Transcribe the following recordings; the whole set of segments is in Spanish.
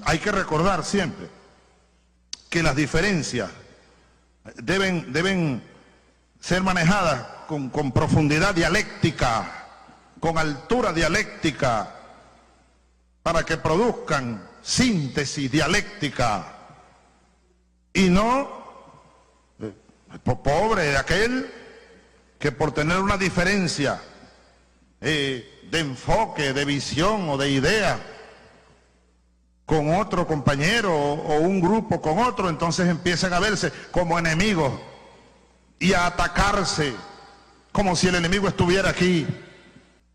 hay que recordar siempre que las diferencias deben ser manejadas con profundidad dialéctica, con altura dialéctica, para que produzcan síntesis dialéctica y no pobre de aquel que por tener una diferencia de enfoque, de visión o de idea con otro compañero o un grupo con otro, entonces empiezan a verse como enemigos y a atacarse como si el enemigo estuviera aquí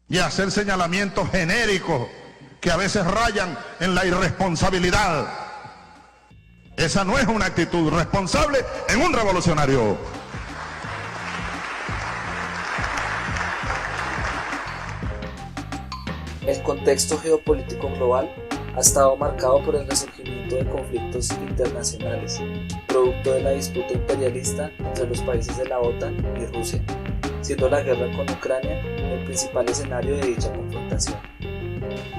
y a hacer señalamientos genéricos que a veces rayan en la irresponsabilidad. Esa no es una actitud responsable en un revolucionario. El contexto geopolítico global ha estado marcado por el resurgimiento de conflictos internacionales, producto de la disputa imperialista entre los países de la OTAN y Rusia, siendo la guerra con Ucrania el principal escenario de dicha confrontación.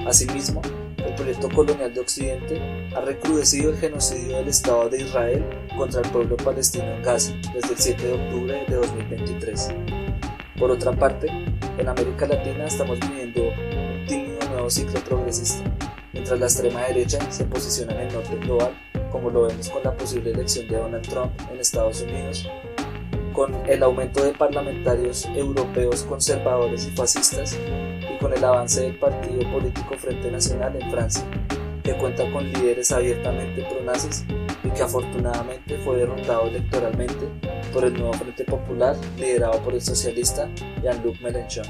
Asimismo, el proyecto colonial de Occidente ha recrudecido el genocidio del Estado de Israel contra el pueblo palestino en Gaza desde el 7 de octubre de 2023. Por otra parte, en América Latina estamos viviendo un tímido nuevo ciclo progresista, mientras la extrema derecha se posiciona en el norte global, como lo vemos con la posible elección de Donald Trump en Estados Unidos, con el aumento de parlamentarios europeos conservadores y fascistas y con el avance del partido político Frente Nacional en Francia, que cuenta con líderes abiertamente pronazis y que afortunadamente fue derrotado electoralmente por el nuevo Frente Popular liderado por el socialista Jean-Luc Mélenchon.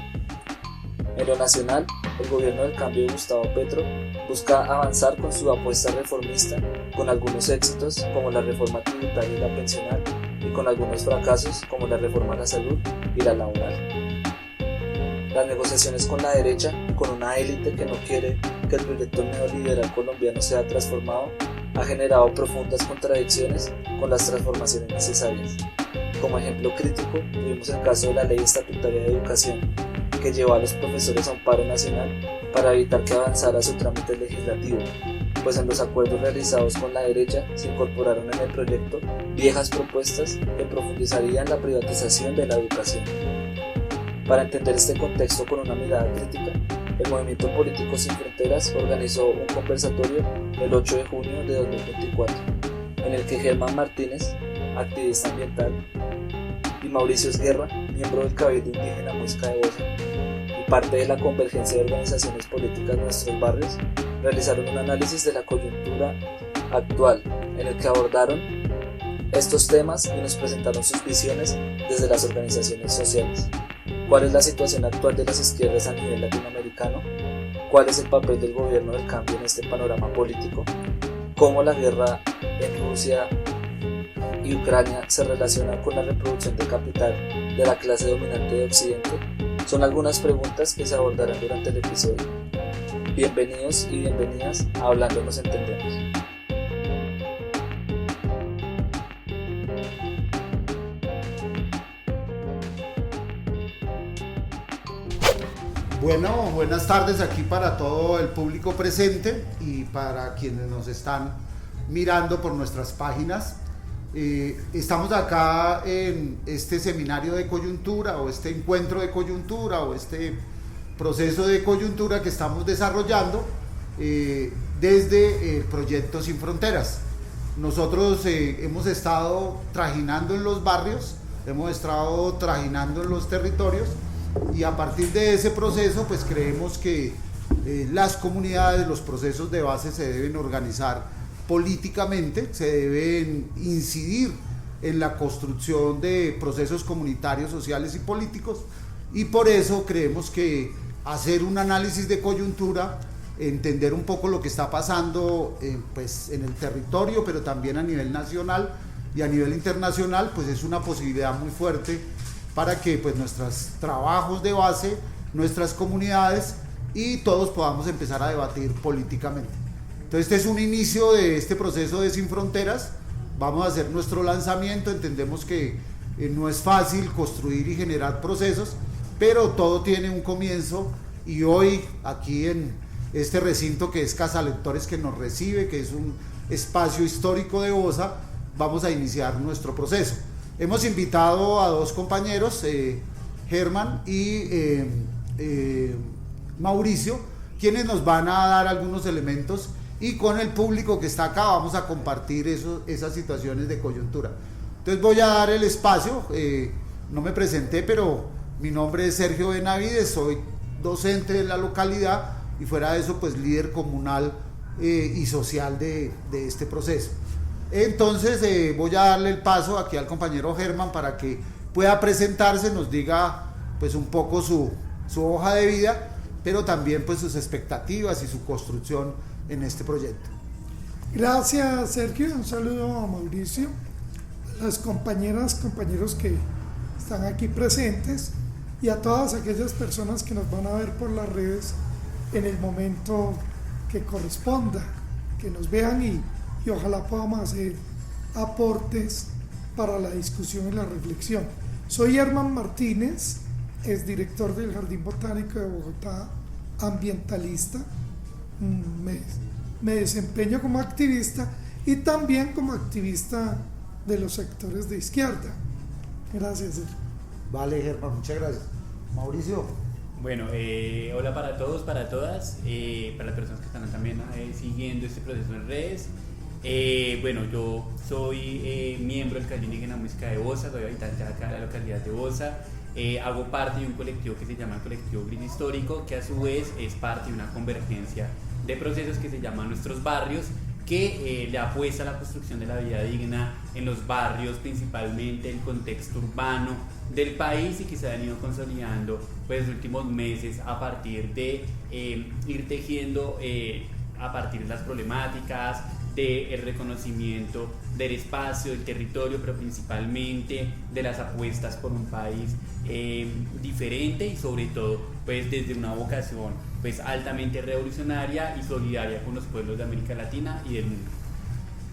En lo nacional, el gobierno del cambio de Gustavo Petro busca avanzar con su apuesta reformista, con algunos éxitos como la reforma tributaria y la pensional, y con algunos fracasos como la reforma a la salud y la laboral. Las negociaciones con la derecha y con una élite que no quiere que el proyecto neoliberal colombiano sea transformado ha generado profundas contradicciones con las transformaciones necesarias. Como ejemplo crítico, tuvimos el caso de la Ley Estatutaria de Educación, que llevó a los profesores a un paro nacional para evitar que avanzara su trámite legislativo, pues en los acuerdos realizados con la derecha se incorporaron en el proyecto viejas propuestas que profundizarían la privatización de la educación. Para entender este contexto con una mirada crítica, el Movimiento Político Sin Fronteras organizó un conversatorio el 8 de junio de 2024, en el que Germán Martínez, activista ambiental, y Mauricio Esguerra, miembro del Cabildo Indígena Muisca de Bosa, y parte de la convergencia de organizaciones políticas de nuestros barrios, realizaron un análisis de la coyuntura actual, en el que abordaron estos temas y nos presentaron sus visiones desde las organizaciones sociales. ¿Cuál es la situación actual de las izquierdas a nivel latinoamericano? ¿Cuál es el papel del gobierno del cambio en este panorama político? ¿Cómo la guerra en Rusia y Ucrania se relaciona con la reproducción de capital de la clase dominante de Occidente? Son algunas preguntas que se abordarán durante el episodio. Bienvenidos y bienvenidas a Hablando Nos Entendemos. Bueno, buenas tardes aquí para todo el público presente y para quienes nos están mirando por nuestras páginas. Estamos acá en este seminario de coyuntura o este encuentro de coyuntura o este proceso de coyuntura que estamos desarrollando desde el proyecto Sin Fronteras. Nosotros hemos estado trajinando en los barrios, hemos estado trajinando en los territorios y a partir de ese proceso pues creemos que las comunidades, los procesos de base se deben organizar políticamente, se deben incidir en la construcción de procesos comunitarios, sociales y políticos, y por eso creemos que hacer un análisis de coyuntura, entender un poco lo que está pasando pues, en el territorio, pero también a nivel nacional y a nivel internacional, pues es una posibilidad muy fuerte para que pues, nuestros trabajos de base, nuestras comunidades y todos podamos empezar a debatir políticamente. Entonces este es un inicio de este proceso de Sin Fronteras. Vamos a hacer nuestro lanzamiento, entendemos que no es fácil construir y generar procesos, pero todo tiene un comienzo y hoy aquí en este recinto que es Casa Lectores, que nos recibe, que es un espacio histórico de Bosa, vamos a iniciar nuestro proceso. Hemos invitado a dos compañeros, Germán y Mauricio, quienes nos van a dar algunos elementos, y con el público que está acá vamos a compartir esas situaciones de coyuntura. Entonces voy a dar el espacio, no me presenté, pero mi nombre es Sergio Benavides, soy docente de la localidad y fuera de eso pues líder comunal y social de este proceso. Entonces voy a darle el paso aquí al compañero Germán para que pueda presentarse, nos diga pues un poco su hoja de vida, pero también pues sus expectativas y su construcción en este proyecto. Gracias, Sergio, un saludo a Mauricio, a las compañeros que están aquí presentes y a todas aquellas personas que nos van a ver por las redes en el momento que corresponda, que nos vean y ojalá podamos hacer aportes para la discusión y la reflexión. Soy Germán Martínez, es director del Jardín Botánico de Bogotá, ambientalista. Me desempeño como activista y también como activista de los sectores de izquierda. Gracias, Sergio. Vale, Germán, muchas gracias. Mauricio. Bueno, hola para todos, para todas, para las personas que están también siguiendo este proceso en redes. Bueno, yo soy miembro del Cabildo Indígena Muisca de Bosa, soy habitante acá de la localidad de Bosa. Hago parte de un colectivo que se llama el Colectivo Gris Histórico, que a su vez es parte de una convergencia de procesos que se llaman Nuestros Barrios, que le apuesta a la construcción de la vida digna en los barrios, principalmente el contexto urbano del país, y que se han ido consolidando pues, los últimos meses a partir de ir tejiendo a partir de las problemáticas, del reconocimiento del espacio, del territorio, pero principalmente de las apuestas por un país diferente y sobre todo pues desde una vocación pues altamente revolucionaria y solidaria con los pueblos de América Latina y del mundo.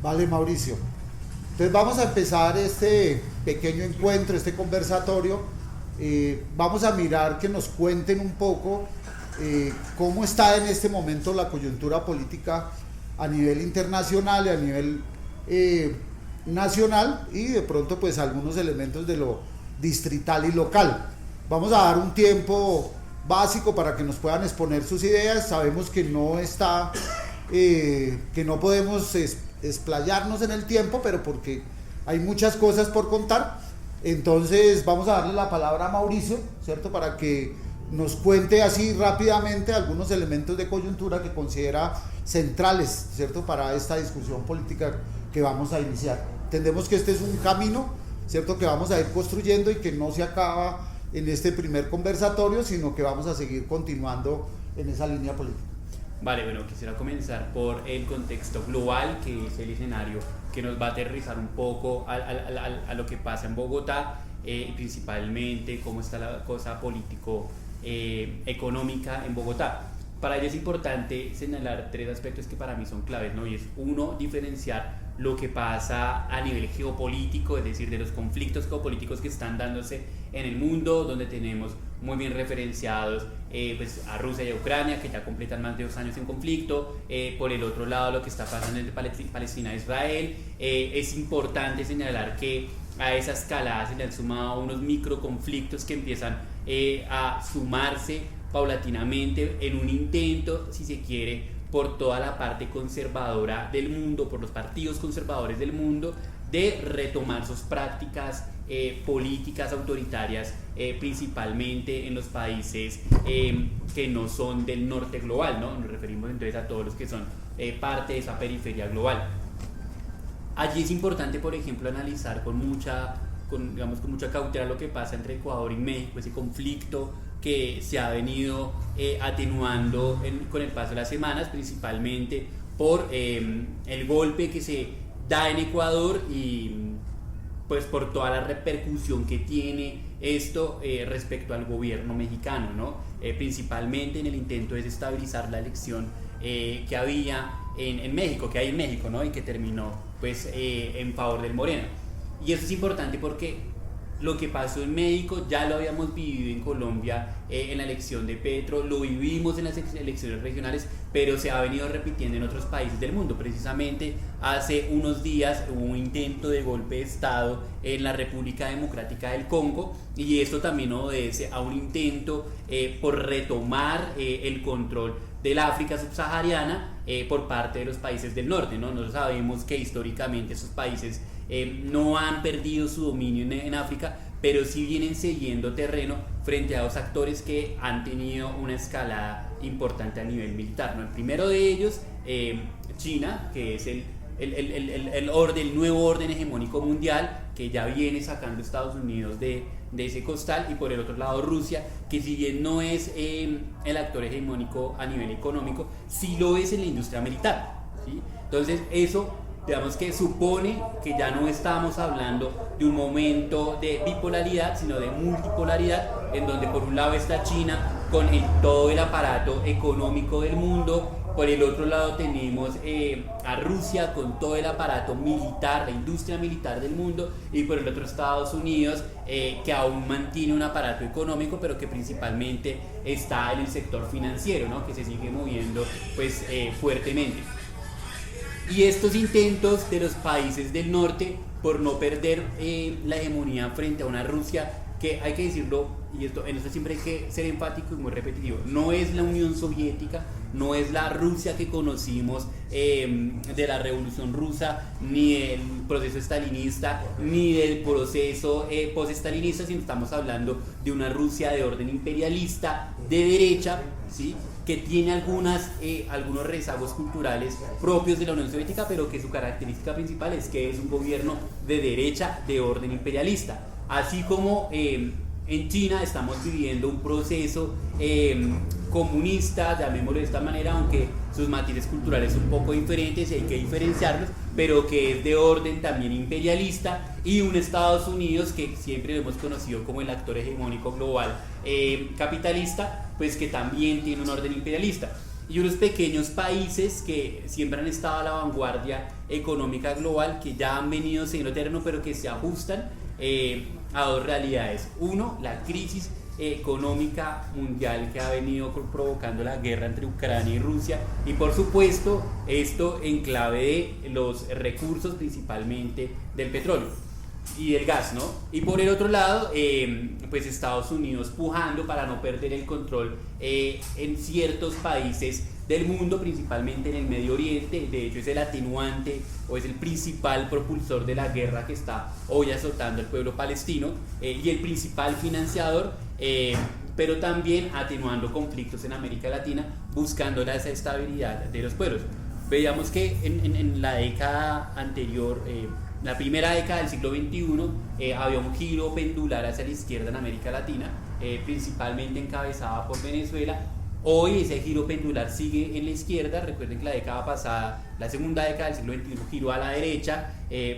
Vale, Mauricio. Entonces vamos a empezar este pequeño encuentro, este conversatorio. Vamos a mirar que nos cuenten un poco cómo está en este momento la coyuntura política a nivel internacional y a nivel nacional, y de pronto pues algunos elementos de lo distrital y local. Vamos a dar un tiempo básico para que nos puedan exponer sus ideas. Sabemos que no está, que no podemos explayarnos en el tiempo, pero porque hay muchas cosas por contar. Entonces vamos a darle la palabra a Mauricio, ¿cierto? Para que nos cuente así rápidamente algunos elementos de coyuntura que considera centrales, ¿cierto? Para esta discusión política que vamos a iniciar. Entendemos que este es un camino, ¿cierto? Que vamos a ir construyendo y que no se acaba en este primer conversatorio, sino que vamos a seguir continuando en esa línea política. Vale, bueno, quisiera comenzar por el contexto global, que es el escenario que nos va a aterrizar un poco a lo que pasa en Bogotá, principalmente cómo está la cosa político-económica en Bogotá. Para ello es importante señalar tres aspectos que para mí son claves, ¿no? Y es uno, diferenciar lo que pasa a nivel geopolítico, es decir, de los conflictos geopolíticos que están dándose en el mundo, donde tenemos muy bien referenciados pues a Rusia y a Ucrania, que ya completan más de 2 años en conflicto. Por el otro lado, lo que está pasando entre Palestina e Israel. Es importante señalar que a esa escalada se le han sumado unos microconflictos que empiezan a sumarse paulatinamente en un intento, si se quiere, por toda la parte conservadora del mundo, por los partidos conservadores del mundo, de retomar sus prácticas políticas autoritarias, principalmente en los países que no son del norte global, ¿no? Nos referimos entonces a todos los que son parte de esa periferia global. Allí es importante, por ejemplo, analizar con mucha cautela lo que pasa entre Ecuador y México, ese conflicto que se ha venido atenuando con el paso de las semanas, principalmente por el golpe que se da en Ecuador y pues por toda la repercusión que tiene esto respecto al gobierno mexicano, ¿no? Principalmente en el intento de desestabilizar la elección que había en México, que hay en México, ¿no? Y que terminó pues en favor del Moreno. Y eso es importante porque lo que pasó en México ya lo habíamos vivido en Colombia en la elección de Petro, lo vivimos en las elecciones regionales, pero se ha venido repitiendo en otros países del mundo. Precisamente hace unos días hubo un intento de golpe de Estado en la República Democrática del Congo, y esto también obedece a un intento por retomar el control del África subsahariana por parte de los países del norte, ¿no? Nosotros sabemos que históricamente esos países no han perdido su dominio en África, pero sí vienen cediendo terreno frente a dos actores que han tenido una escalada importante a nivel militar, ¿no? El primero de ellos, China, que es el nuevo orden hegemónico mundial que ya viene sacando a Estados Unidos de ese costal, y por el otro lado Rusia, que si bien no es el actor hegemónico a nivel económico, sí lo es en la industria militar, ¿sí? Entonces eso, digamos que supone que ya no estamos hablando de un momento de bipolaridad, sino de multipolaridad, en donde por un lado está China con todo el aparato económico del mundo, por el otro lado tenemos a Rusia con todo el aparato militar, la industria militar del mundo, y por el otro Estados Unidos, que aún mantiene un aparato económico, pero que principalmente está en el sector financiero, ¿no? Que se sigue moviendo pues fuertemente. Y estos intentos de los países del norte por no perder la hegemonía frente a una Rusia que, hay que decirlo, y en esto siempre hay que ser enfático y muy repetitivo, no es la Unión Soviética, no es la Rusia que conocimos de la Revolución Rusa, ni del proceso estalinista, ni del proceso post-estalinista, sino estamos hablando de una Rusia de orden imperialista, de derecha, ¿sí?, que tiene algunos rezagos culturales propios de la Unión Soviética, pero que su característica principal es que es un gobierno de derecha de orden imperialista. Así como en China estamos viviendo un proceso comunista, llamémoslo de esta manera, aunque sus matices culturales son un poco diferentes y hay que diferenciarlos, pero que es de orden también imperialista, y un Estados Unidos que siempre lo hemos conocido como el actor hegemónico global capitalista, pues que también tiene un orden imperialista. Y unos pequeños países que siempre han estado a la vanguardia económica global, que ya han venido cediendo terreno, pero que se ajustan a dos realidades. Uno, la crisis económica mundial que ha venido provocando la guerra entre Ucrania y Rusia, y por supuesto esto en clave de los recursos, principalmente del petróleo y del gas, ¿no? Y por el otro lado, pues Estados Unidos pujando para no perder el control en ciertos países del mundo, principalmente en el Medio Oriente. De hecho es el atenuante o es el principal propulsor de la guerra que está hoy azotando al pueblo palestino, y el principal financiador, pero también atenuando conflictos en América Latina, buscando la estabilidad de los pueblos. Veíamos que en la década anterior, la primera década del siglo XXI, había un giro pendular hacia la izquierda en América Latina, principalmente encabezada por Venezuela. Hoy ese giro pendular sigue en la izquierda. Recuerden que la década pasada, la segunda década del siglo XXI, giró a la derecha,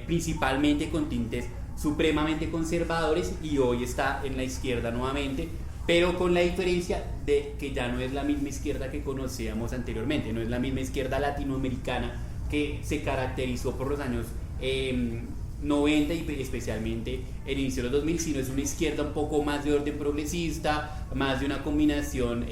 principalmente con tintes supremamente conservadores, y hoy está en la izquierda nuevamente, pero con la diferencia de que ya no es la misma izquierda que conocíamos anteriormente, no es la misma izquierda latinoamericana que se caracterizó por los años 90 y especialmente el inicio de los 2000, sino es una izquierda un poco más de orden progresista, más de una combinación,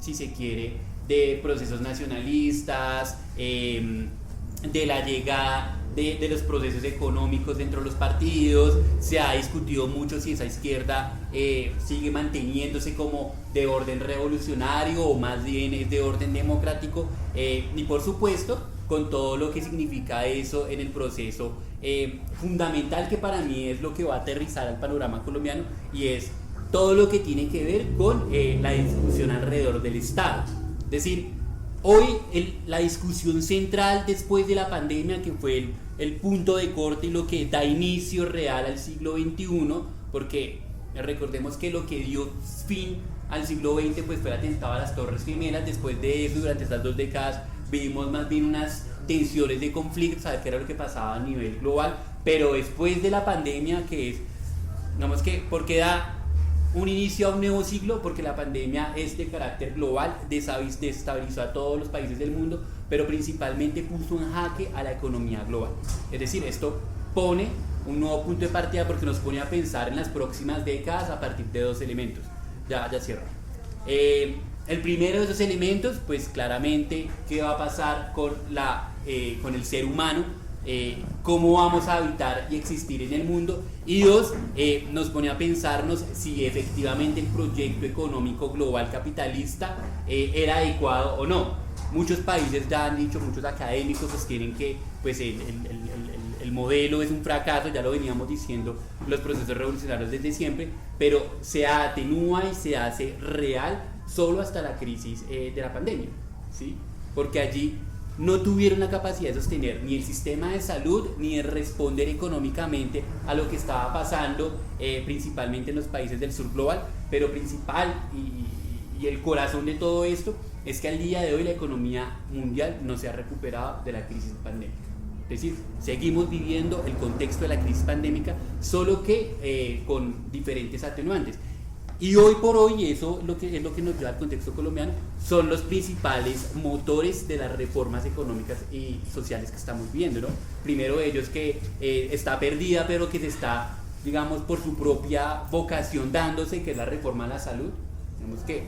si se quiere, de procesos nacionalistas, de la llegada de los procesos económicos dentro de los partidos. Se ha discutido mucho si esa izquierda sigue manteniéndose como de orden revolucionario o más bien es de orden democrático, y por supuesto con todo lo que significa eso en el proceso fundamental, que para mí es lo que va a aterrizar al panorama colombiano, y es todo lo que tiene que ver con la discusión alrededor del Estado. Es decir, hoy la discusión central después de la pandemia, que fue el punto de corte y lo que da inicio real al siglo XXI, porque recordemos que lo que dio fin al siglo XX pues fue el atentado a las Torres Gemelas. Después de eso, durante estas 2 décadas, vimos más bien unas tensiones de conflicto, saber qué era lo que pasaba a nivel global, pero después de la pandemia, que es, digamos que, porque da un inicio a un nuevo siglo, porque la pandemia es de carácter global, desestabilizó a todos los países del mundo, pero principalmente puso en jaque a la economía global. Es decir, esto pone un nuevo punto de partida porque nos pone a pensar en las próximas décadas a partir de dos elementos. Ya cierro. El primero de esos elementos, pues claramente, ¿qué va a pasar con el ser humano? Cómo vamos a habitar y existir en el mundo. Y dos, nos pone a pensarnos si efectivamente el proyecto económico global capitalista era adecuado o no. Muchos países ya han dicho, muchos académicos sostienen que pues, el modelo es un fracaso, ya lo veníamos diciendo los procesos revolucionarios desde siempre, pero se atenúa y se hace real solo hasta la crisis de la pandemia, ¿sí? Porque allí no tuvieron la capacidad de sostener ni el sistema de salud ni de responder económicamente a lo que estaba pasando principalmente en los países del sur global, pero principal y el corazón de todo esto es que al día de hoy la economía mundial no se ha recuperado de la crisis pandémica. Es decir, seguimos viviendo el contexto de la crisis pandémica, solo que con diferentes atenuantes. Y hoy por hoy, eso es lo que nos lleva al contexto colombiano, son los principales motores de las reformas económicas y sociales que estamos viviendo, ¿no? Primero de ellos que está perdida, pero que se está, digamos, por su propia vocación dándose, que es la reforma a la salud. Tenemos que,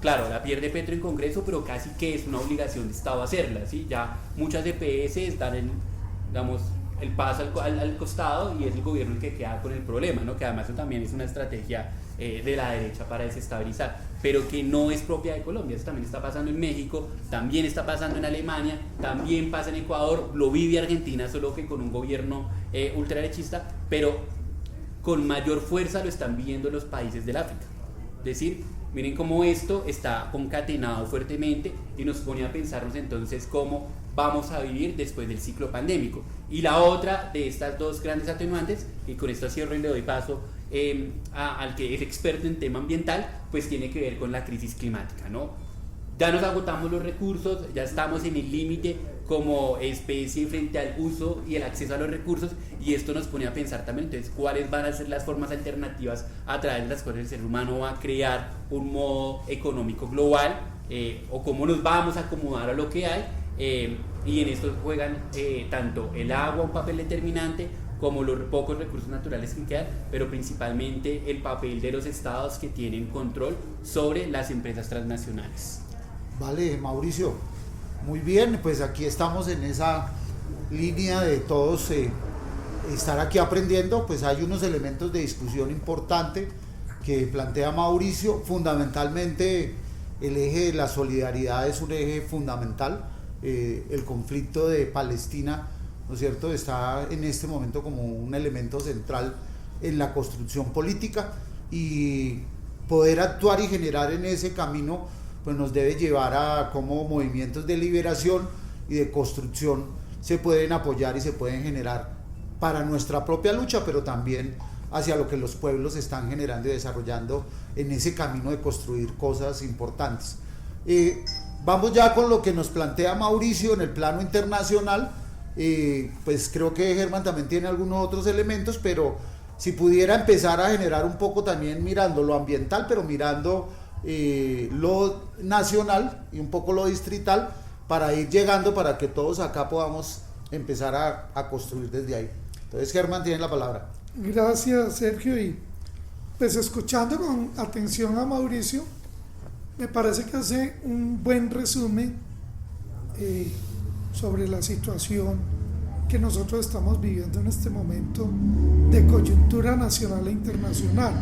claro, la pierde Petro en Congreso, pero casi que es una obligación de Estado hacerla, ¿sí? Ya muchas EPS dan el paso al costado y es el gobierno el que queda con el problema, ¿no? Que además eso también es una estrategia de la derecha para desestabilizar, pero que no es propia de Colombia. Eso también está pasando en México, también está pasando en Alemania, también pasa en Ecuador, lo vive Argentina, solo que con un gobierno ultraderechista, pero con mayor fuerza lo están viviendo los países del África. Es decir, miren cómo esto está concatenado fuertemente y nos pone a pensarnos entonces cómo vamos a vivir después del ciclo pandémico. Y la otra de estas dos grandes atenuantes, y con esto cierro y le doy paso al que es experto en tema ambiental, pues tiene que ver con la crisis climática, ¿no? Ya nos agotamos los recursos, ya estamos en el límite como especie frente al uso y el acceso a los recursos, y esto nos pone a pensar también entonces cuáles van a ser las formas alternativas a través de las cuales el ser humano va a crear un modo económico global, o cómo nos vamos a acomodar a lo que hay, y en esto juegan tanto el agua un papel determinante como los pocos recursos naturales que quedan, pero principalmente el papel de los estados que tienen control sobre las empresas transnacionales. Vale, Mauricio, muy bien, pues aquí estamos en esa línea de todos estar aquí aprendiendo. Pues hay unos elementos de discusión importante que plantea Mauricio. Fundamentalmente el eje de la solidaridad es un eje fundamental. El conflicto de Palestina, ¿no es cierto?, está en este momento como un elemento central en la construcción política, y poder actuar y generar en ese camino pues nos debe llevar a cómo movimientos de liberación y de construcción se pueden apoyar y se pueden generar para nuestra propia lucha, pero también hacia lo que los pueblos están generando y desarrollando en ese camino de construir cosas importantes. Vamos ya con lo que nos plantea Mauricio en el plano internacional. Pues creo que Germán también tiene algunos otros elementos, pero si pudiera empezar a generar un poco también mirando lo ambiental, pero mirando lo nacional y un poco lo distrital, para ir llegando, para que todos acá podamos empezar a construir desde ahí. Entonces, Germán, tiene la palabra. Gracias, Sergio. Y pues escuchando con atención a Mauricio, me parece que hace un buen resumen sobre la situación que nosotros estamos viviendo en este momento de coyuntura nacional e internacional.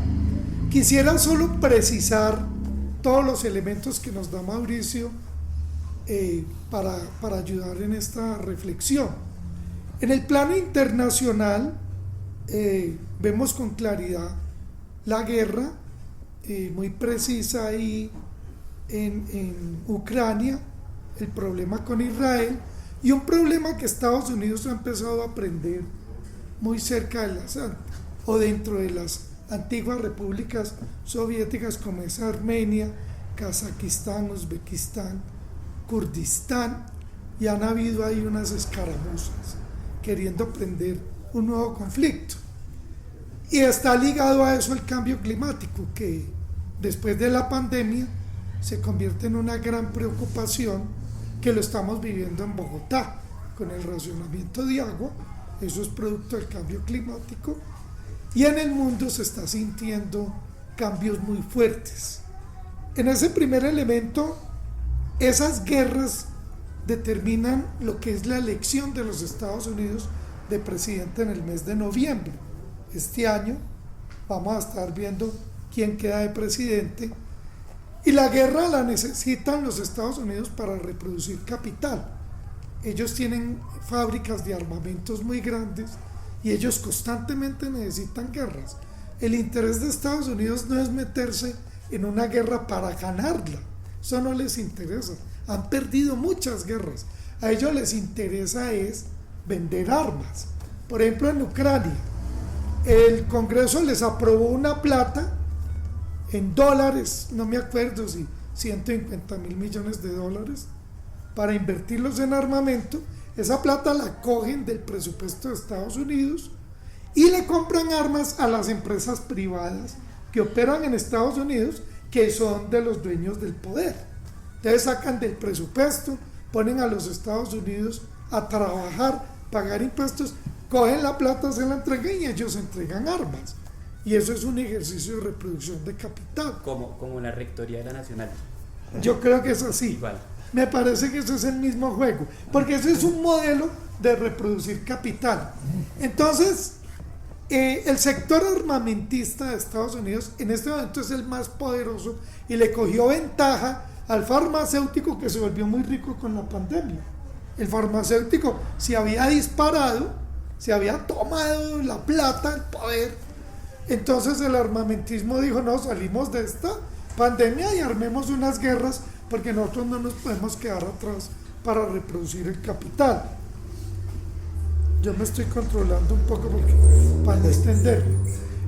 Quisiera solo precisar todos los elementos que nos da Mauricio para ayudar en esta reflexión. En el plano internacional vemos con claridad la guerra muy precisa ahí en Ucrania, el problema con Israel, y un problema que Estados Unidos ha empezado a aprender muy cerca de o dentro de las antiguas repúblicas soviéticas, como es Armenia, Kazajistán, Uzbekistán, Kurdistán, y han habido ahí unas escaramuzas queriendo prender un nuevo conflicto. Y está ligado a eso el cambio climático, que después de la pandemia se convierte en una gran preocupación, que lo estamos viviendo en Bogotá, con el racionamiento de agua, eso es producto del cambio climático, y en el mundo se está sintiendo cambios muy fuertes. En ese primer elemento, esas guerras determinan lo que es la elección de los Estados Unidos de presidente en el mes de noviembre. Este año vamos a estar viendo quién queda de presidente, y la guerra la necesitan los Estados Unidos para reproducir capital. Ellos tienen fábricas de armamentos muy grandes y ellos constantemente necesitan guerras. El interés de Estados Unidos no es meterse en una guerra para ganarla, eso no les interesa. Han perdido muchas guerras. A ellos les interesa es vender armas. Por ejemplo, en Ucrania, el Congreso les aprobó una plata en dólares, no me acuerdo si 150.000 millones de dólares, para invertirlos en armamento. Esa plata la cogen del presupuesto de Estados Unidos y le compran armas a las empresas privadas que operan en Estados Unidos, que son de los dueños del poder. Entonces sacan del presupuesto, ponen a los Estados Unidos a trabajar, pagar impuestos, cogen la plata, se la entregan y ellos entregan armas. Y eso es un ejercicio de reproducción de capital. Como la rectoría de la Nacional. Yo creo que es así. Igual. Me parece que ese es el mismo juego, porque ese es un modelo de reproducir capital. Entonces, el sector armamentista de Estados Unidos en este momento es el más poderoso y le cogió ventaja al farmacéutico, que se volvió muy rico con la pandemia. El farmacéutico se había disparado, se había tomado la plata, el poder. Entonces el armamentismo dijo: no, salimos de esta pandemia y armemos unas guerras, porque nosotros no nos podemos quedar atrás para reproducir el capital. Yo me estoy controlando un poco para no extenderme.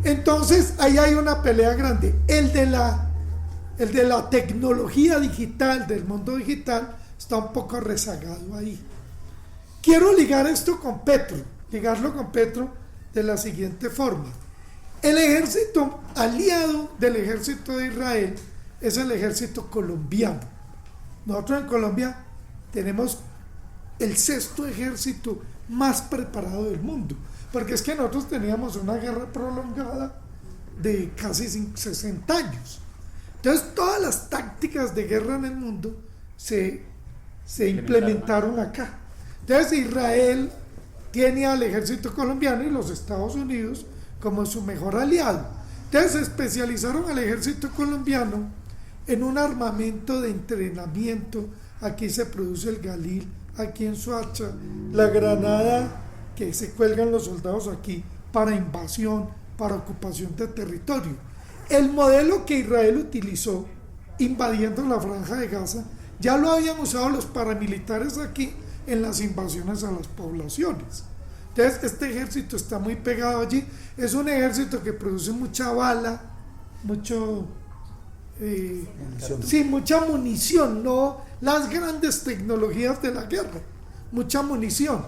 Entonces ahí hay una pelea grande. El de la tecnología digital, del mundo digital, está un poco rezagado ahí. Quiero ligar esto con Petro, ligarlo con Petro de la siguiente forma. El ejército aliado del ejército de Israel es el ejército colombiano. Nosotros en Colombia tenemos el 6º ejército más preparado del mundo, porque es que nosotros teníamos una guerra prolongada de casi 60 años. Entonces todas las tácticas de guerra en el mundo se implementaron acá. Entonces Israel tiene al ejército colombiano y los Estados Unidos como su mejor aliado. Entonces se especializaron al ejército colombiano en un armamento de entrenamiento. Aquí se produce el Galil, aquí en Soacha, la granada que se cuelgan los soldados aquí para invasión, para ocupación de territorio. El modelo que Israel utilizó invadiendo la Franja de Gaza ya lo habían usado los paramilitares aquí en las invasiones a las poblaciones. Entonces este ejército está muy pegado allí. Es un ejército que produce mucha bala, mucha munición, no las grandes tecnologías de la guerra, mucha munición.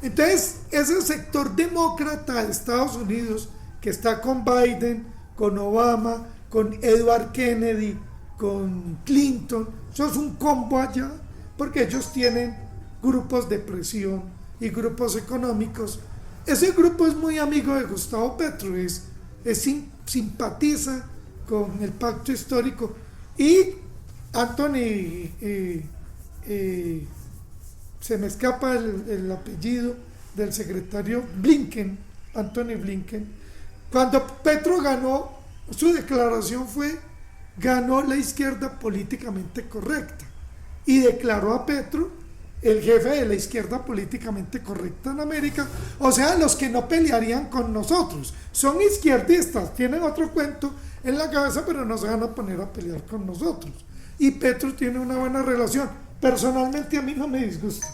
Entonces ese sector demócrata de Estados Unidos, que está con Biden, con Obama, con Edward Kennedy, con Clinton, eso es un combo allá, porque ellos tienen grupos de presión y grupos económicos. Ese grupo es muy amigo de Gustavo Petro, simpatiza con el pacto histórico. Y Anthony, se me escapa el apellido del secretario Blinken, Anthony Blinken. Cuando Petro ganó, su declaración fue: ganó la izquierda políticamente correcta, y declaró a Petro el jefe de la izquierda políticamente correcta en América. O sea, los que no pelearían con nosotros. Son izquierdistas, tienen otro cuento en la cabeza, pero no se van a poner a pelear con nosotros. Y Petro tiene una buena relación. Personalmente a mí no me disgusta,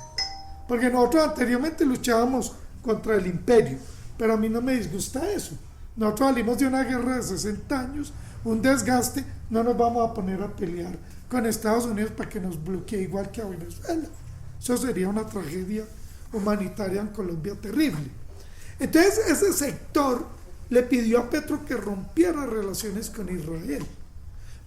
porque nosotros anteriormente luchábamos contra el imperio, pero a mí no me disgusta eso. Nosotros salimos de una guerra de 60 años, un desgaste. No nos vamos a poner a pelear con Estados Unidos para que nos bloquee igual que a Venezuela. Eso sería una tragedia humanitaria en Colombia terrible. Entonces ese sector le pidió a Petro que rompiera relaciones con Israel,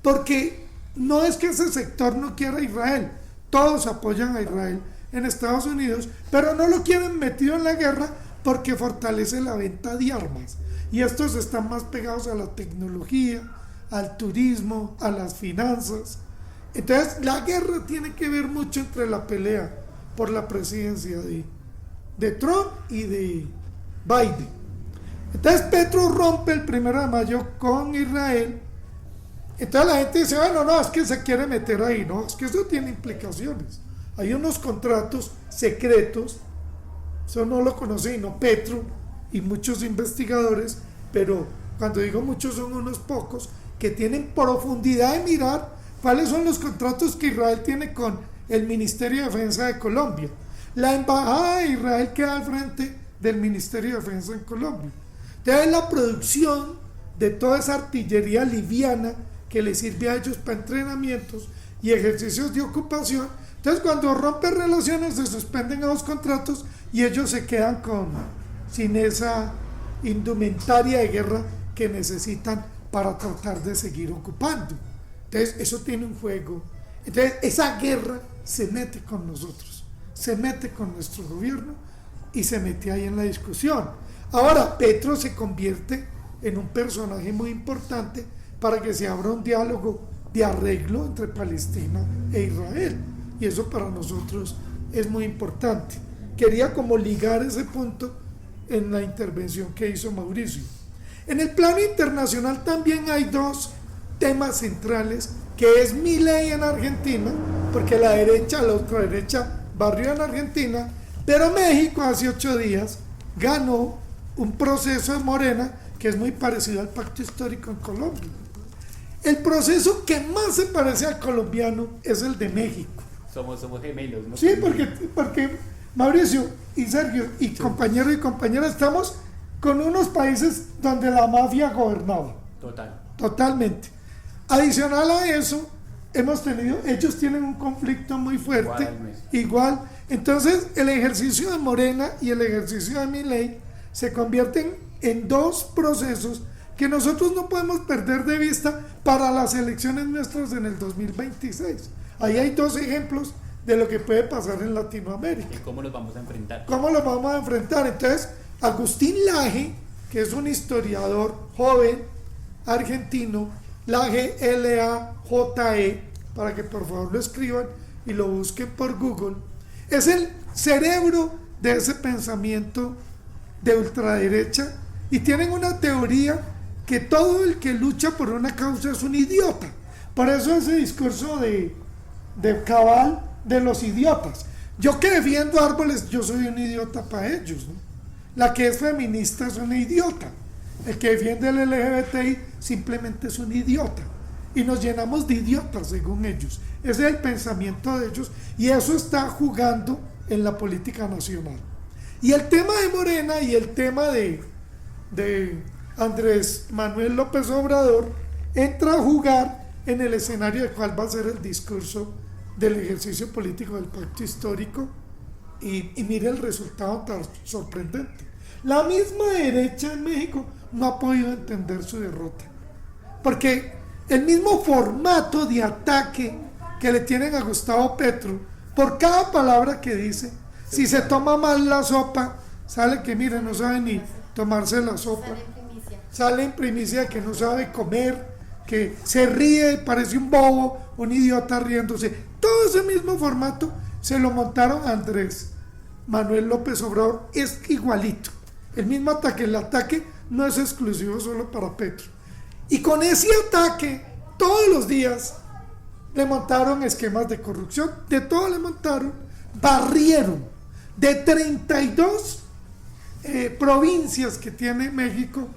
porque no es que ese sector no quiera a Israel, todos apoyan a Israel en Estados Unidos, pero no lo quieren metido en la guerra, porque fortalece la venta de armas. Y estos están más pegados a la tecnología, al turismo, a las finanzas. Entonces la guerra tiene que ver mucho entre la pelea por la presidencia de Trump y de Biden. Entonces Petro rompe el 1 de mayo con Israel. Entonces la gente dice, bueno, no, es que se quiere meter ahí. No, es que eso tiene implicaciones. Hay unos contratos secretos, eso no lo conoce sino Petro y muchos investigadores, pero cuando digo muchos son unos pocos, que tienen profundidad de mirar cuáles son los contratos que Israel tiene con el Ministerio de Defensa de Colombia. La embajada de Israel queda al frente del Ministerio de Defensa en Colombia. Entonces la producción de toda esa artillería liviana que les sirve a ellos para entrenamientos y ejercicios de ocupación. Entonces cuando rompe relaciones se suspenden a los contratos y ellos se quedan sin esa indumentaria de guerra que necesitan para tratar de seguir ocupando. Entonces eso tiene un juego. Entonces esa guerra se mete con nosotros, se mete con nuestro gobierno y se mete ahí en la discusión. Ahora Petro se convierte en un personaje muy importante para que se abra un diálogo de arreglo entre Palestina e Israel, y eso para nosotros es muy importante. Quería como ligar ese punto en la intervención que hizo Mauricio. En el plano internacional también hay dos temas centrales, que es Milei en Argentina, porque la ultraderecha barrió en Argentina, pero México hace 8 días ganó un proceso de Morena que es muy parecido al pacto histórico en Colombia. El proceso que más se parece al colombiano es el de México. Somos gemelos, ¿no? Sí, porque Mauricio y Sergio y compañeros y compañeras estamos con unos países donde la mafia gobernaba. Totalmente. Adicional a eso, ellos tienen un conflicto muy fuerte, igual. Entonces, el ejercicio de Morena y el ejercicio de Milei se convierten en dos procesos que nosotros no podemos perder de vista para las elecciones nuestras en el 2026. Ahí hay dos ejemplos de lo que puede pasar en Latinoamérica. ¿Y cómo los vamos a enfrentar? ¿Cómo los vamos a enfrentar? Entonces, Agustín Laje, que es un historiador joven argentino, Laje, Laje, para que por favor lo escriban y lo busquen por Google, es el cerebro de ese pensamiento de ultraderecha, y tienen una teoría que todo el que lucha por una causa es un idiota. Por eso ese discurso de Cabal de los idiotas. Yo que defiendo árboles, yo soy un idiota para ellos, ¿no? La que es feminista es una idiota. El que defiende el LGBTI simplemente es un idiota. Y nos llenamos de idiotas según ellos. Ese es el pensamiento de ellos y eso está jugando en la política nacional. Y el tema de Morena y el tema de Andrés Manuel López Obrador entra a jugar en el escenario de cuál va a ser el discurso del ejercicio político del pacto histórico, y mire el resultado tan sorprendente. La misma derecha en México no ha podido entender su derrota, porque el mismo formato de ataque que le tienen a Gustavo Petro, por cada palabra que dice, si se toma mal la sopa, sale que mire, no sabe ni tomarse la sopa, sale en primicia que no sabe comer, que se ríe, parece un bobo, un idiota riéndose. Todo ese mismo formato se lo montaron a Andrés Manuel López Obrador, es igualito, el mismo ataque. El ataque no es exclusivo solo para Petro, y con ese ataque todos los días le montaron esquemas de corrupción, de todo le montaron, barrieron de 32 provincias que tiene México.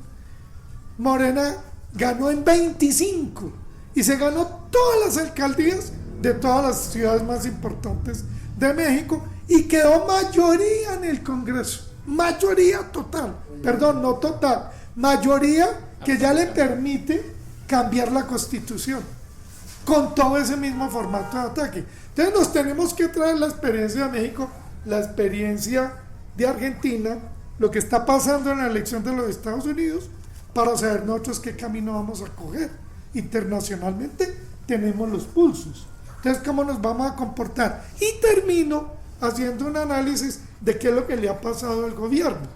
Morena ganó en 25 y se ganó todas las alcaldías de todas las ciudades más importantes de México y quedó mayoría en el Congreso, mayoría total, perdón, no total, mayoría que ya le permite cambiar la Constitución con todo ese mismo formato de ataque. Entonces nos tenemos que traer la experiencia de México, la experiencia de Argentina, lo que está pasando en la elección de los Estados Unidos, para saber nosotros qué camino vamos a coger. Internacionalmente tenemos los pulsos, entonces cómo nos vamos a comportar. Y termino haciendo un análisis de qué es lo que le ha pasado al gobierno.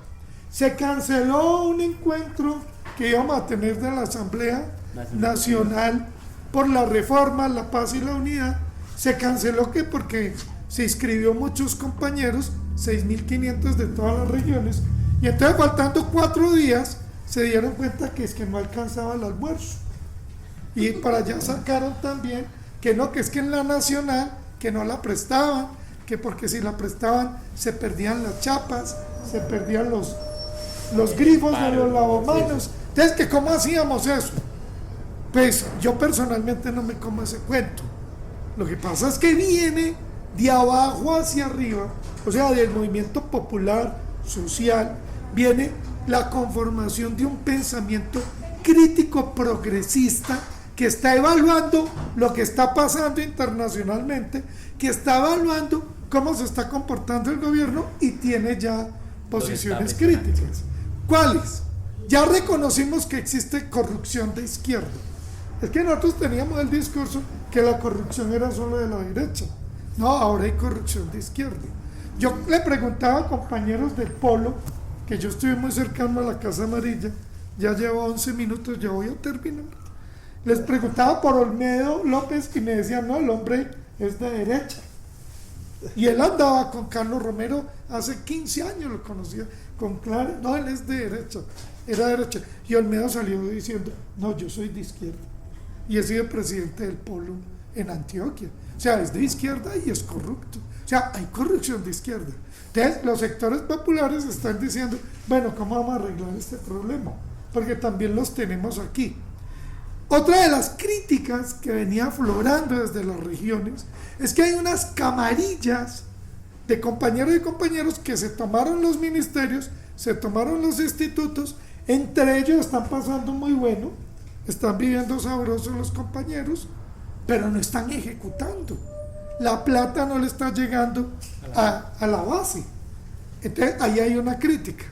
Se canceló un encuentro que íbamos a tener de la Asamblea Nacional por la reforma, la paz y la unidad. Se canceló que porque se inscribió muchos compañeros, 6.500 de todas las regiones, y entonces faltando 4 días se dieron cuenta que es que no alcanzaba el almuerzo. Y para allá sacaron también que no, que es que en la nacional, que no la prestaban, que porque si la prestaban se perdían las chapas, se perdían los grifos de los lavamanos. Entonces, ¿que cómo hacíamos eso? Pues yo personalmente no me como ese cuento. Lo que pasa es que viene de abajo hacia arriba, o sea, del movimiento popular, social, viene la conformación de un pensamiento crítico progresista que está evaluando lo que está pasando internacionalmente, que está evaluando cómo se está comportando el gobierno y tiene ya posiciones críticas. ¿Cuáles? Ya reconocimos que existe corrupción de izquierda. Es que nosotros teníamos el discurso que la corrupción era solo de la derecha. No, ahora hay corrupción de izquierda. Yo le preguntaba a compañeros del Polo, que yo estuve muy cercano a la Casa Amarilla, ya llevo 11 minutos, ya voy a terminar. Les preguntaba por Olmedo López y me decían, no, el hombre es de derecha. Y él andaba con Carlos Romero hace 15 años, lo conocía, con Clara, no, él es de derecha, era de derecha. Y Olmedo salió diciendo, no, yo soy de izquierda. Y he sido presidente del Polo en Antioquia. O sea, es de izquierda y es corrupto. O sea, hay corrupción de izquierda. Entonces, los sectores populares están diciendo, bueno, ¿cómo vamos a arreglar este problema? Porque también los tenemos aquí. Otra de las críticas que venía aflorando desde las regiones es que hay unas camarillas de compañeros y compañeros que se tomaron los ministerios, se tomaron los institutos, entre ellos están pasando muy bueno, están viviendo sabrosos los compañeros, pero no están ejecutando. La plata no le está llegando a la base. Entonces ahí hay una crítica.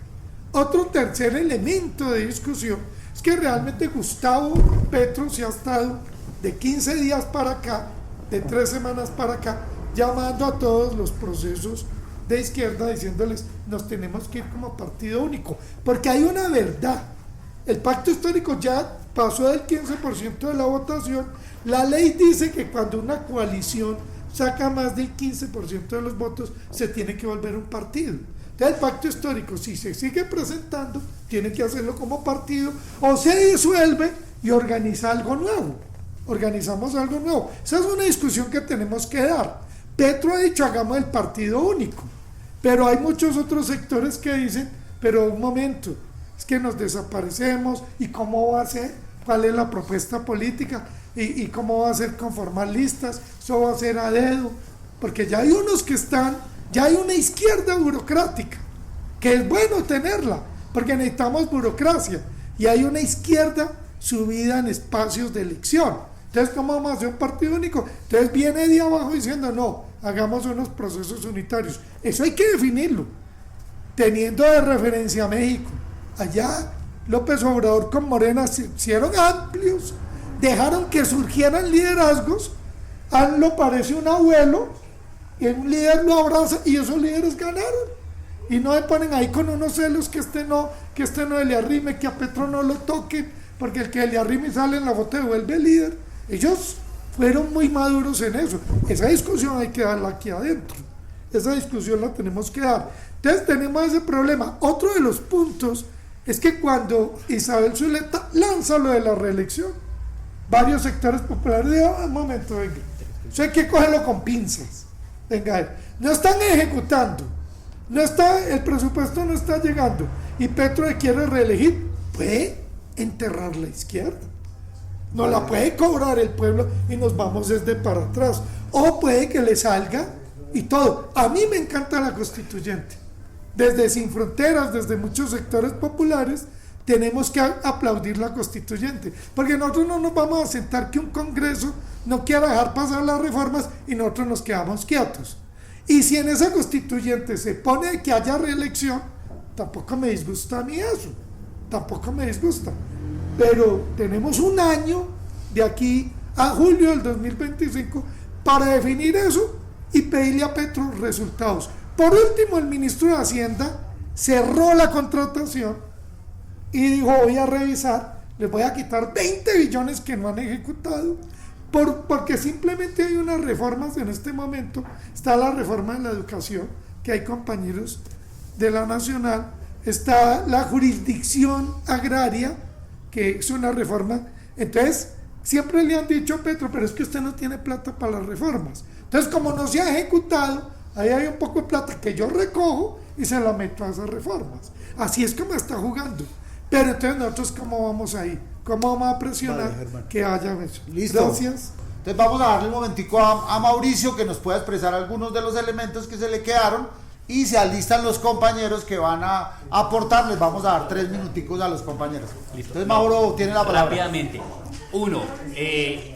Otro tercer elemento de discusión es que realmente Gustavo Petro se ha estado de 15 días para acá, de 3 semanas para acá, llamando a todos los procesos de izquierda, diciéndoles, nos tenemos que ir como partido único, porque hay una verdad. El pacto histórico ya pasó del 15% de la votación. La ley dice que cuando una coalición saca más del 15% de los votos, se tiene que volver un partido. Entonces el pacto histórico, si se sigue presentando, tiene que hacerlo como partido, o se disuelve y organiza algo nuevo. Organizamos algo nuevo. Esa es una discusión que tenemos que dar. Petro ha dicho, hagamos el partido único, pero hay muchos otros sectores que dicen, pero un momento, es que nos desaparecemos, y cómo va a ser, cuál es la propuesta política, y cómo va a ser conformar listas, eso va a ser a dedo, porque ya hay unos que están, ya hay una izquierda burocrática, que es bueno tenerla, porque necesitamos burocracia, y hay una izquierda subida en espacios de elección. Entonces, ¿cómo vamos a hacer un partido único? Entonces viene de abajo diciendo, no, hagamos unos procesos unitarios. Eso hay que definirlo, teniendo de referencia a México. Allá López Obrador con Morena se hicieron amplios, dejaron que surgieran liderazgos. Lo parece un abuelo, y un líder lo abraza, y esos líderes ganaron. Y no se ponen ahí con unos celos que este no le arrime, que a Petro no lo toquen, porque el que le arrime y sale en la foto vuelve líder. Ellos fueron muy maduros en eso. Esa discusión hay que darla aquí adentro. Esa discusión la tenemos que dar. Entonces tenemos ese problema. Otro de los puntos es que cuando Isabel Zuleta lanza lo de la reelección, varios sectores populares dijeron, un momento, venga, eso hay que cogerlo con pinzas. Venga, no están ejecutando, el presupuesto no está llegando, y Petro le quiere reelegir, puede enterrar la izquierda, no la puede cobrar el pueblo y nos vamos desde para atrás, o puede que le salga y todo. A mí me encanta la constituyente, desde Sin Fronteras, desde muchos sectores populares, tenemos que aplaudir la constituyente, porque nosotros no nos vamos a sentar que un Congreso no quiera dejar pasar las reformas y nosotros nos quedamos quietos. Y si en esa constituyente se pone que haya reelección, tampoco me disgusta a mí eso, tampoco me disgusta. Pero tenemos un año de aquí a julio del 2025 para definir eso y pedirle a Petro resultados. Por último, el ministro de Hacienda cerró la contratación y dijo, voy a revisar, les voy a quitar 20 billones que no han ejecutado, porque simplemente hay unas reformas en este momento. Está la reforma de la educación, que hay compañeros de la Nacional, está la jurisdicción agraria, que es una reforma. Entonces, siempre le han dicho a Petro, pero es que usted no tiene plata para las reformas. Entonces, como no se ha ejecutado, ahí hay un poco de plata que yo recojo y se la meto a esas reformas. Así es como está jugando. Pero entonces nosotros, ¿cómo vamos ahí? ¿Cómo vamos a presionar que haya eso? Listo. Gracias. Entonces vamos a darle un momentico a Mauricio, que nos pueda expresar algunos de los elementos que se le quedaron, y se alistan los compañeros que van a aportar. Les vamos a dar 3 minuticos a los compañeros. Listo. Entonces Mauro tiene la palabra. Rápidamente. Uno,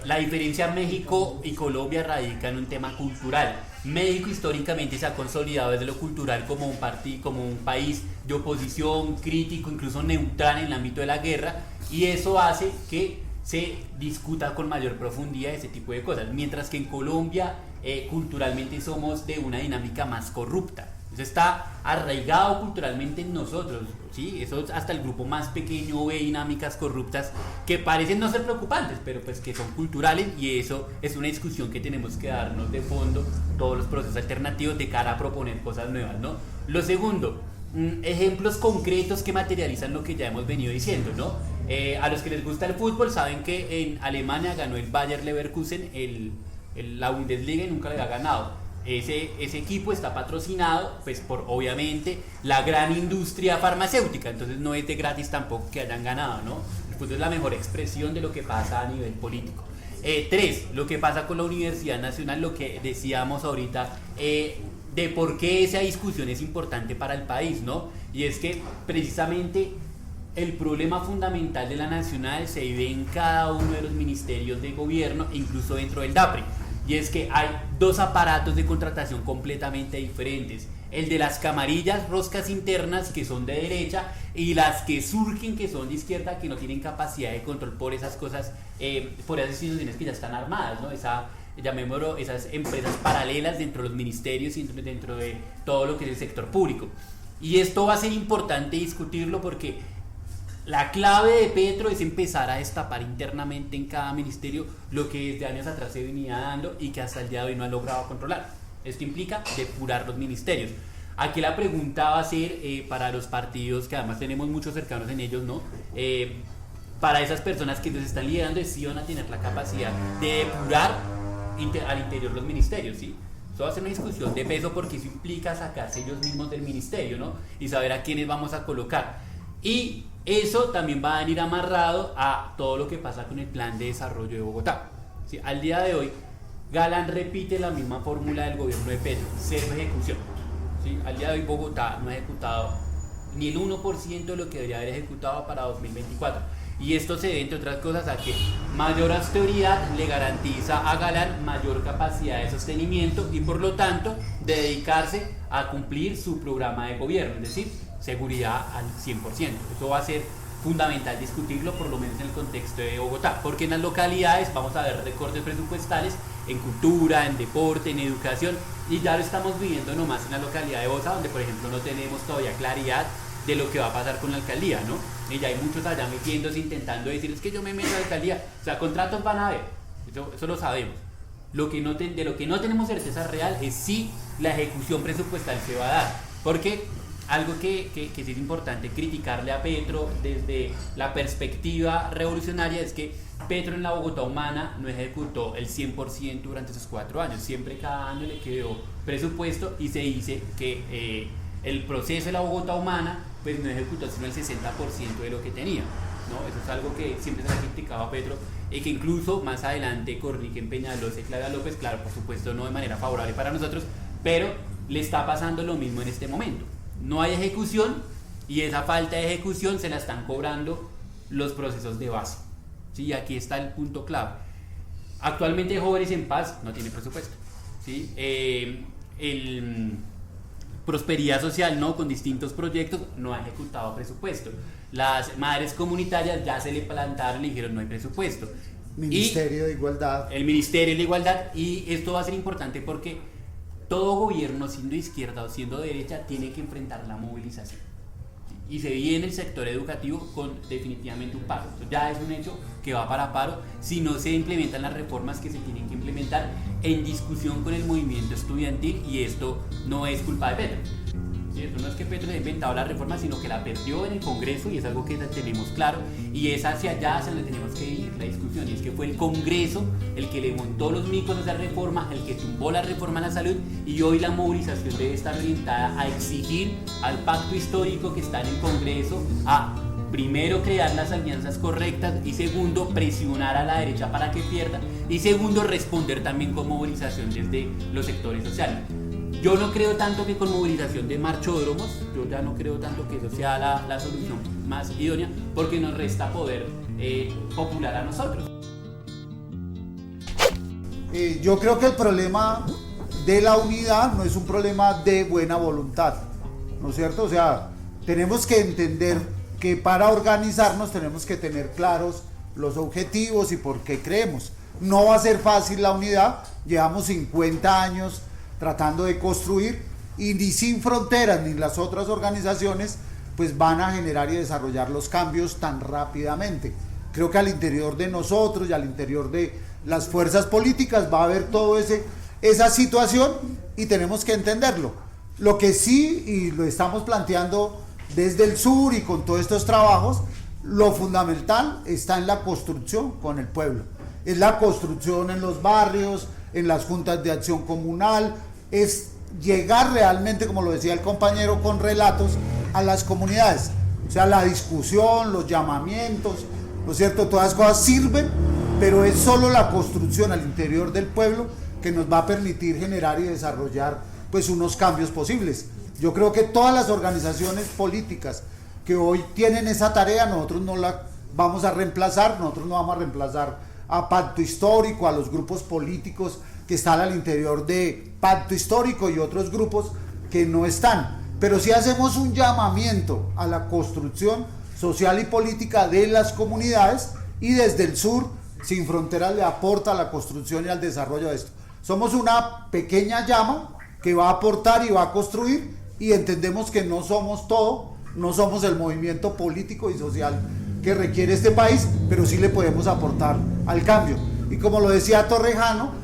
la diferencia México y Colombia radica en un tema cultural. México históricamente se ha consolidado desde lo cultural como un país de oposición, crítico, incluso neutral en el ámbito de la guerra, y eso hace que se discuta con mayor profundidad ese tipo de cosas, mientras que en Colombia culturalmente somos de una dinámica más corrupta. Eso está arraigado culturalmente en nosotros, ¿sí? Eso hasta el grupo más pequeño ve dinámicas corruptas que parecen no ser preocupantes, pero pues que son culturales, y eso es una discusión que tenemos que darnos de fondo todos los procesos alternativos de cara a proponer cosas nuevas, ¿no? Lo segundo, ejemplos concretos que materializan lo que ya hemos venido diciendo, ¿no? A los que les gusta el fútbol saben que en Alemania ganó el Bayer Leverkusen la Bundesliga y nunca le ha ganado. Ese equipo está patrocinado pues por obviamente la gran industria farmacéutica, entonces no es de gratis tampoco que hayan ganado, ¿no? El fútbol es la mejor expresión de lo que pasa a nivel político. 3, lo que pasa con la Universidad Nacional, lo que decíamos ahorita, de por qué esa discusión es importante para el país, ¿no? Y es que precisamente el problema fundamental de la Nacional se vive en cada uno de los ministerios de gobierno, incluso dentro del DAPRE. Y es que hay 2 aparatos de contratación completamente diferentes. El de las camarillas, roscas internas, que son de derecha, y las que surgen, que son de izquierda, que no tienen capacidad de control por esas cosas, por esas instituciones que ya están armadas, ¿no? Llamémoslo, esas empresas paralelas dentro de los ministerios y dentro de todo lo que es el sector público. Y esto va a ser importante discutirlo porque la clave de Petro es empezar a destapar internamente en cada ministerio lo que desde años atrás se venía dando y que hasta el día de hoy no ha logrado controlar. Esto implica depurar los ministerios. Aquí la pregunta va a ser para los partidos, que además tenemos muchos cercanos en ellos, ¿no? Para esas personas que nos están liderando, es si van a tener la capacidad de depurar al interior los ministerios, ¿sí? Eso va a ser una discusión de peso porque eso implica sacarse ellos mismos del ministerio, ¿no? Y saber a quiénes vamos a colocar. Y eso también va a venir amarrado a todo lo que pasa con el plan de desarrollo de Bogotá. ¿Sí? Al día de hoy, Galán repite la misma fórmula del gobierno de Petro, cero ejecución. ¿Sí? Al día de hoy, Bogotá no ha ejecutado ni el 1% de lo que debería haber ejecutado para 2024. Y esto se debe, entre otras cosas, a que mayor austeridad le garantiza a Galán mayor capacidad de sostenimiento y, por lo tanto, de dedicarse a cumplir su programa de gobierno, es decir, seguridad al 100%. Eso va a ser fundamental discutirlo, por lo menos en el contexto de Bogotá, porque en las localidades vamos a ver recortes presupuestales en cultura, en deporte, en educación, y ya lo estamos viviendo nomás en la localidad de Bosa, donde por ejemplo no tenemos todavía claridad de lo que va a pasar con la alcaldía, ¿no? Y ya hay muchos allá metiéndose, intentando decir, es que yo me meto a la alcaldía, o sea, contratos van a haber, eso lo sabemos. De lo que no tenemos certeza real es si la ejecución presupuestal se va a dar, porque algo que sí es importante criticarle a Petro desde la perspectiva revolucionaria es que Petro en la Bogotá Humana no ejecutó el 100% durante esos 4 años. Siempre cada año le quedó presupuesto y se dice que el proceso de la Bogotá Humana pues no ejecutó sino el 60% de lo que tenía, ¿no? Eso es algo que siempre se le ha criticado a Petro y que incluso más adelante Corrique, Peñalosa y Clara López, claro, por supuesto no de manera favorable para nosotros, pero le está pasando lo mismo en este momento. No hay ejecución y esa falta de ejecución se la están cobrando los procesos de base. ¿Sí? Aquí está el punto clave. Actualmente Jóvenes en Paz no tiene presupuesto. ¿Sí? El Prosperidad Social, ¿no? Con distintos proyectos no ha ejecutado presupuesto. Las madres comunitarias ya se le plantaron y dijeron no hay presupuesto. Ministerio de Igualdad. El Ministerio de Igualdad, y esto va a ser importante porque todo gobierno, siendo izquierda o siendo derecha, tiene que enfrentar la movilización. y se viene el sector educativo con definitivamente un paro. Esto ya es un hecho que va para paro si no se implementan las reformas que se tienen que implementar en discusión con el movimiento estudiantil, y esto no es culpa de Petro. ¿Sí? Esto no es que Petro haya inventado la reforma, sino que la perdió en el Congreso, y es algo que tenemos claro, y es hacia allá hacia donde tenemos que ir la discusión, y es que fue el Congreso el que le montó los micos a esa reforma, el que tumbó la reforma a la salud, y hoy la movilización debe estar orientada a exigir al pacto histórico que está en el Congreso a primero crear las alianzas correctas, y segundo presionar a la derecha para que pierda, y segundo responder también con movilización desde los sectores sociales. Yo no creo tanto que con movilización de marchódromos, yo ya no creo tanto que eso sea la solución más idónea, porque nos resta poder popular a nosotros. Yo creo que el problema de la unidad no es un problema de buena voluntad, ¿no es cierto? O sea, tenemos que entender que para organizarnos tenemos que tener claros los objetivos y por qué creemos. No va a ser fácil la unidad, llevamos 50 años tratando de construir, y ni Sin Fronteras ni las otras organizaciones pues van a generar y desarrollar los cambios tan rápidamente. Creo que al interior de nosotros y al interior de las fuerzas políticas va a haber todo esa situación, y tenemos que entenderlo. Lo que sí, y lo estamos planteando desde el sur y con todos estos trabajos, lo fundamental está en la construcción con el pueblo. Es la construcción en los barrios, en las juntas de acción comunal, es llegar realmente, como lo decía el compañero, con relatos a las comunidades. O sea, la discusión, los llamamientos, ¿no es cierto? Todas las cosas sirven, pero es solo la construcción al interior del pueblo que nos va a permitir generar y desarrollar pues unos cambios posibles. Yo creo que todas las organizaciones políticas que hoy tienen esa tarea, nosotros no la vamos a reemplazar, nosotros no vamos a reemplazar a Pacto Histórico, a los grupos políticos que están al interior de Pacto Histórico y otros grupos que no están, pero sí hacemos un llamamiento a la construcción social y política de las comunidades, y desde el sur Sin Fronteras le aporta a la construcción y al desarrollo de esto. Somos una pequeña llama que va a aportar y va a construir, y entendemos que no somos todo, no somos el movimiento político y social que requiere este país, pero sí le podemos aportar al cambio. Y como lo decía Torrejano,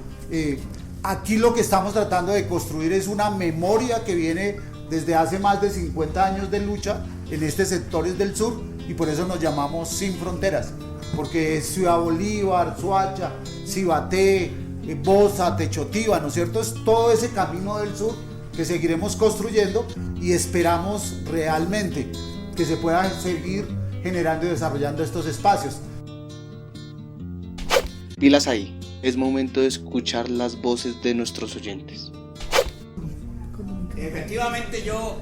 aquí lo que estamos tratando de construir es una memoria que viene desde hace más de 50 años de lucha en estos sectores del sur, y por eso nos llamamos Sin Fronteras, porque es Ciudad Bolívar, Soacha, Cibaté, Bosa, Techotiva, ¿no es cierto? Es todo ese camino del sur que seguiremos construyendo, y esperamos realmente que se pueda seguir generando y desarrollando estos espacios. Pilas ahí, es momento de escuchar las voces de nuestros oyentes. Efectivamente, yo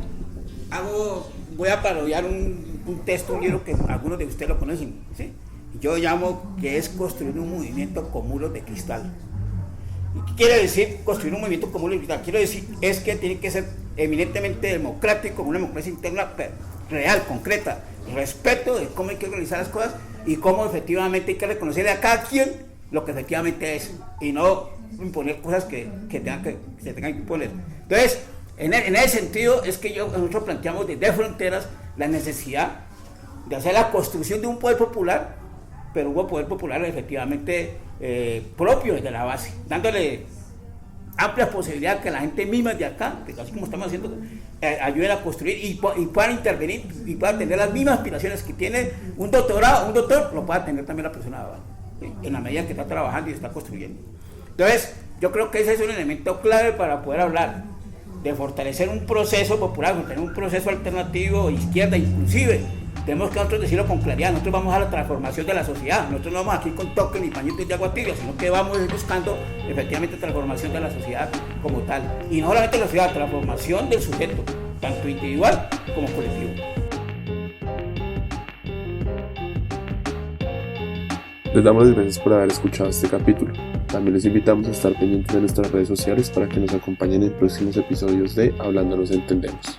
voy a parodiar un texto, un libro que algunos de ustedes lo conocen, ¿sí? Yo llamo que es construir un movimiento con muros de cristal. ¿Y qué quiere decir construir un movimiento con muros de cristal? Quiero decir, es que tiene que ser eminentemente democrático, una democracia interna real, concreta, respeto de cómo hay que organizar las cosas y cómo efectivamente hay que reconocerle a cada quien lo que efectivamente es, y no imponer cosas que se tengan que imponer. Entonces, en ese sentido es que nosotros planteamos desde Fronteras la necesidad de hacer la construcción de un poder popular, pero un poder popular efectivamente propio desde la base, dándole amplias posibilidades que la gente misma de acá, así como estamos haciendo, ayuden a construir y puedan intervenir y puedan tener las mismas aspiraciones que tiene un doctorado. Un doctor lo pueda tener también la persona de abajo, ¿sí? En la medida que está trabajando y está construyendo. Entonces, yo creo que ese es un elemento clave para poder hablar de fortalecer un proceso popular, tener un proceso alternativo, izquierda, inclusive. Tenemos que nosotros decirlo con claridad, nosotros vamos a la transformación de la sociedad, nosotros no vamos aquí con toques ni pañitos de agua tibia, sino que vamos buscando efectivamente transformación de la sociedad como tal. Y no solamente la sociedad, transformación del sujeto, tanto individual como colectivo. Les damos las gracias por haber escuchado este capítulo. También les invitamos a estar pendientes de nuestras redes sociales para que nos acompañen en próximos episodios de Hablando nos entendemos.